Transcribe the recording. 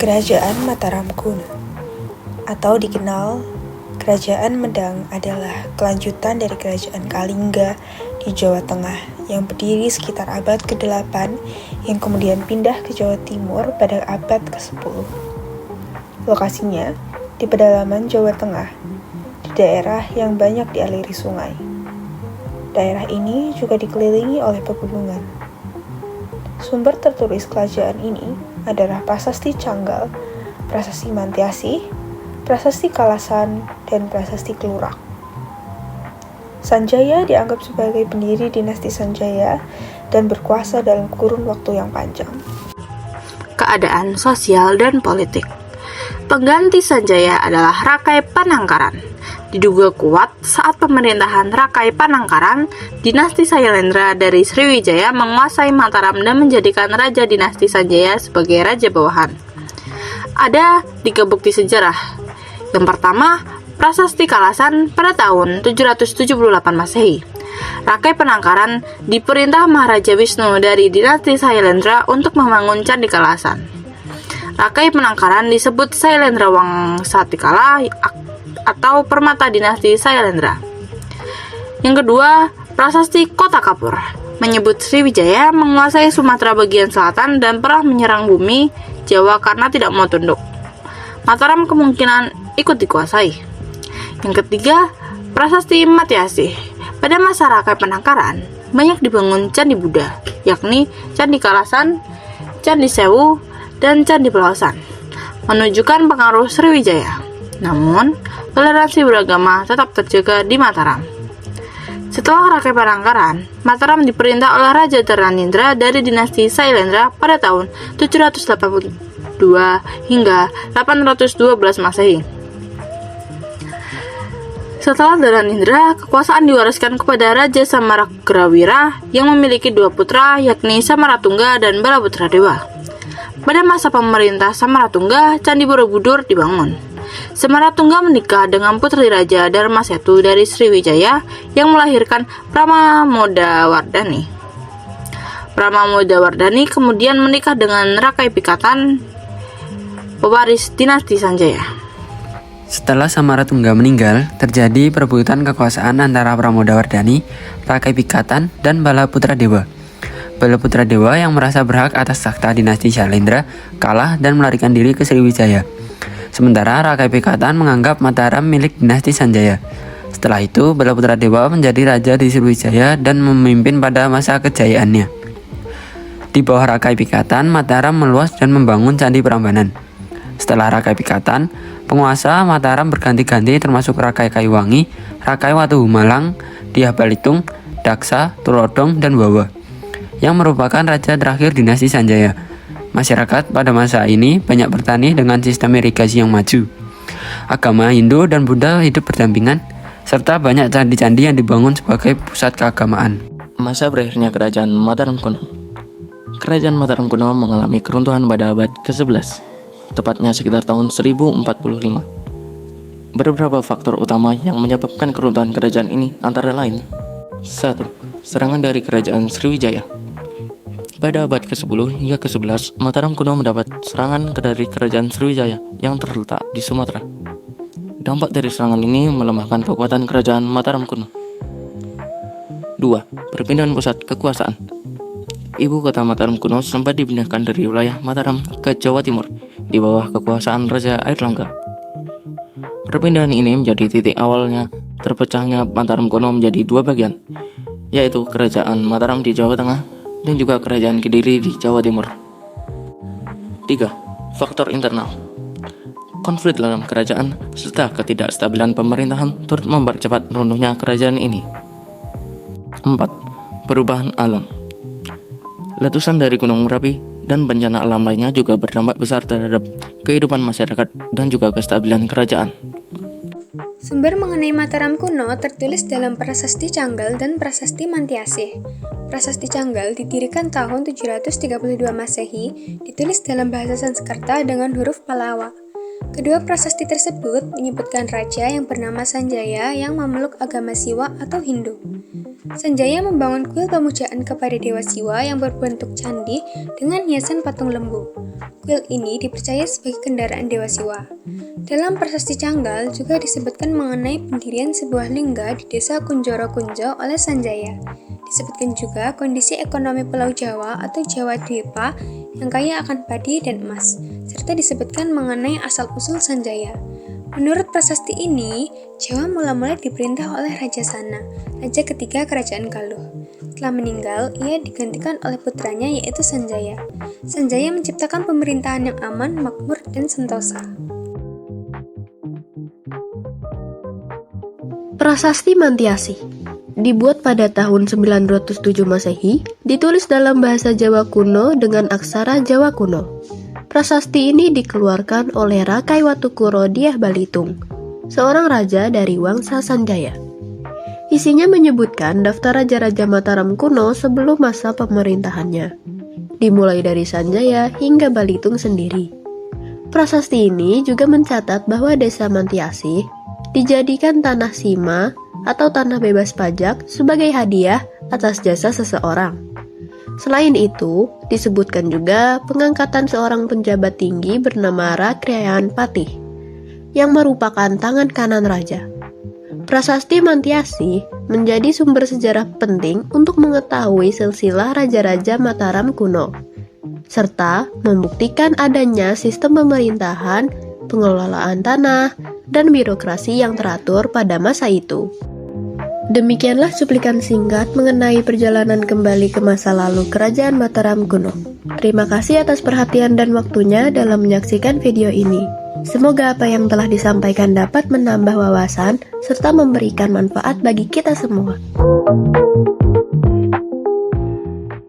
Kerajaan Mataram kuno, atau dikenal Kerajaan Medang, adalah kelanjutan dari Kerajaan Kalingga di Jawa Tengah yang berdiri sekitar abad ke-8 yang kemudian pindah ke Jawa Timur pada abad ke-10. Lokasinya di pedalaman Jawa Tengah, di daerah yang banyak dialiri sungai. Daerah ini juga dikelilingi oleh pegunungan. Sumber tertulis kerajaan ini adalah Prasasti Canggal, Prasasti Mantiasih, Prasasti Kalasan, dan Prasasti Klurak. Sanjaya dianggap sebagai pendiri dinasti Sanjaya dan berkuasa dalam kurun waktu yang panjang. Keadaan sosial dan politik. Pengganti Sanjaya adalah Rakai Panangkaran. Diduga kuat saat pemerintahan Rakai Panangkaran, dinasti Sailendra dari Sriwijaya menguasai Mataram dan menjadikan Raja dinasti Sanjaya sebagai raja bawahan. Ada 3 bukti sejarah. Yang pertama, Prasasti Kalasan pada tahun 778 Masehi. Rakai Panangkaran diperintah Maharaja Wisnu dari dinasti Sailendra untuk membangun Candi Kalasan. Rakai Panangkaran disebut Sailendra Wangsatikala atau permata dinasti Sailendra. Yang kedua, Prasasti Kota Kapur menyebut Sriwijaya menguasai Sumatera bagian selatan dan pernah menyerang bumi Jawa karena tidak mau tunduk. Mataram kemungkinan ikut dikuasai. Yang ketiga, Prasasti Mantiasih. Pada masa Rakai Panangkaran, banyak dibangun candi Buddha, yakni Candi Kalasan, Candi Sewu, dan Candi Pelosan, menunjukkan pengaruh Sriwijaya. Namun, toleransi beragama tetap terjaga di Mataram. Setelah Rakai Panangkaran, Mataram diperintah oleh Raja Dharmanindra dari dinasti Sailendra pada tahun 782 hingga 812 Masehi. Setelah Dharmanindra, kekuasaan diwariskan kepada Raja Samaragrawira yang memiliki 2 putra, yakni Samaratungga dan Balaputra Dewa. Pada masa pemerintah Samaratungga, Candi Borobudur dibangun. Samaratungga menikah dengan putri Raja Darmasetu dari Sriwijaya yang melahirkan Pramodawardhani. Pramodawardhani kemudian menikah dengan Rakai Pikatan, pewaris dinasti Sanjaya. Setelah Samaratungga meninggal, terjadi perebutan kekuasaan antara Pramodawardhani, Rakai Pikatan, dan Balaputra Dewa. Balaputra Dewa yang merasa berhak atas takhta dinasti Sailendra kalah dan melarikan diri ke Sriwijaya. Sementara Rakai Pikatan menganggap Mataram milik dinasti Sanjaya. Setelah itu, Balaputra Dewa menjadi raja di Sriwijaya dan memimpin pada masa kejayaannya. Di bawah Rakai Pikatan, Mataram meluas dan membangun Candi Prambanan. Setelah Rakai Pikatan, penguasa Mataram berganti-ganti termasuk Rakai Kayuwangi, Rakai Watuhumalang, Dyah Balitung, Daksa, Tulodong, dan Wawa, yang merupakan raja terakhir dinasti Sanjaya. Masyarakat pada masa ini banyak bertani dengan sistem irigasi yang maju. Agama Hindu dan Buddha hidup berdampingan, serta banyak candi-candi yang dibangun sebagai pusat keagamaan. Masa berakhirnya Kerajaan Mataram kuno. Kerajaan Mataram kuno mengalami keruntuhan pada abad ke-11, tepatnya sekitar tahun 1045. Beberapa faktor utama yang menyebabkan keruntuhan kerajaan ini antara lain: 1. Serangan dari Kerajaan Sriwijaya. Pada abad ke-10 hingga ke-11, Mataram kuno mendapat serangan dari Kerajaan Sriwijaya yang terletak di Sumatera. Dampak dari serangan ini melemahkan kekuatan Kerajaan Mataram kuno. 2. Perpindahan pusat kekuasaan. Ibu kota Mataram kuno sempat dipindahkan dari wilayah Mataram ke Jawa Timur di bawah kekuasaan Raja Airlangga. Perpindahan ini menjadi titik awalnya terpecahnya Mataram kuno menjadi 2 bagian, yaitu Kerajaan Mataram di Jawa Tengah dan juga Kerajaan Kediri di Jawa Timur. 3. Faktor internal. Konflik dalam kerajaan serta ketidakstabilan pemerintahan turut mempercepat runtuhnya kerajaan ini. 4. Perubahan alam. Letusan dari Gunung Merapi dan bencana alam lainnya juga berdampak besar terhadap kehidupan masyarakat dan juga kestabilan kerajaan. Sumber mengenai Mataram kuno tertulis dalam Prasasti Canggal dan Prasasti Mantiasih. Prasasti Canggal didirikan tahun 732 Masehi, ditulis dalam bahasa Sanskerta dengan huruf Pallawa. Kedua prasasti tersebut menyebutkan raja yang bernama Sanjaya yang memeluk agama Siwa atau Hindu. Sanjaya membangun kuil pemujaan kepada Dewa Siwa yang berbentuk candi dengan hiasan patung lembu. Kuil ini dipercaya sebagai kendaraan Dewa Siwa. Dalam prasasti Canggal juga disebutkan mengenai pendirian sebuah lingga di desa Kunjoro Kunjo oleh Sanjaya. Disebutkan juga kondisi ekonomi Pulau Jawa atau Jawa Dwipa yang kaya akan padi dan emas, serta disebutkan mengenai asal-usul Sanjaya. Menurut prasasti ini, Jawa mula-mula diperintah oleh Raja Sana, raja ketiga kerajaan Galuh. Setelah meninggal, ia digantikan oleh putranya yaitu Sanjaya. Sanjaya menciptakan pemerintahan yang aman, makmur, dan sentosa. Prasasti Mantiasi dibuat pada tahun 907 Masehi, ditulis dalam bahasa Jawa kuno dengan aksara Jawa kuno. Prasasti ini dikeluarkan oleh Rakai Watukuro Dyah Balitung, seorang raja dari Wangsa Sanjaya. Isinya menyebutkan daftar raja-raja Mataram kuno sebelum masa pemerintahannya, dimulai dari Sanjaya hingga Balitung sendiri. Prasasti ini juga mencatat bahwa desa Mantiasi dijadikan tanah sima atau tanah bebas pajak sebagai hadiah atas jasa seseorang. Selain itu, disebutkan juga pengangkatan seorang penjabat tinggi bernama Rakyayan Patih, yang merupakan tangan kanan raja. Prasasti Mantiasi menjadi sumber sejarah penting untuk mengetahui silsilah raja-raja Mataram kuno, serta membuktikan adanya sistem pemerintahan, pengelolaan tanah, dan birokrasi yang teratur pada masa itu. Demikianlah cuplikan singkat mengenai perjalanan kembali ke masa lalu Kerajaan Mataram kuno. Terima kasih atas perhatian dan waktunya dalam menyaksikan video ini. Semoga apa yang telah disampaikan dapat menambah wawasan serta memberikan manfaat bagi kita semua.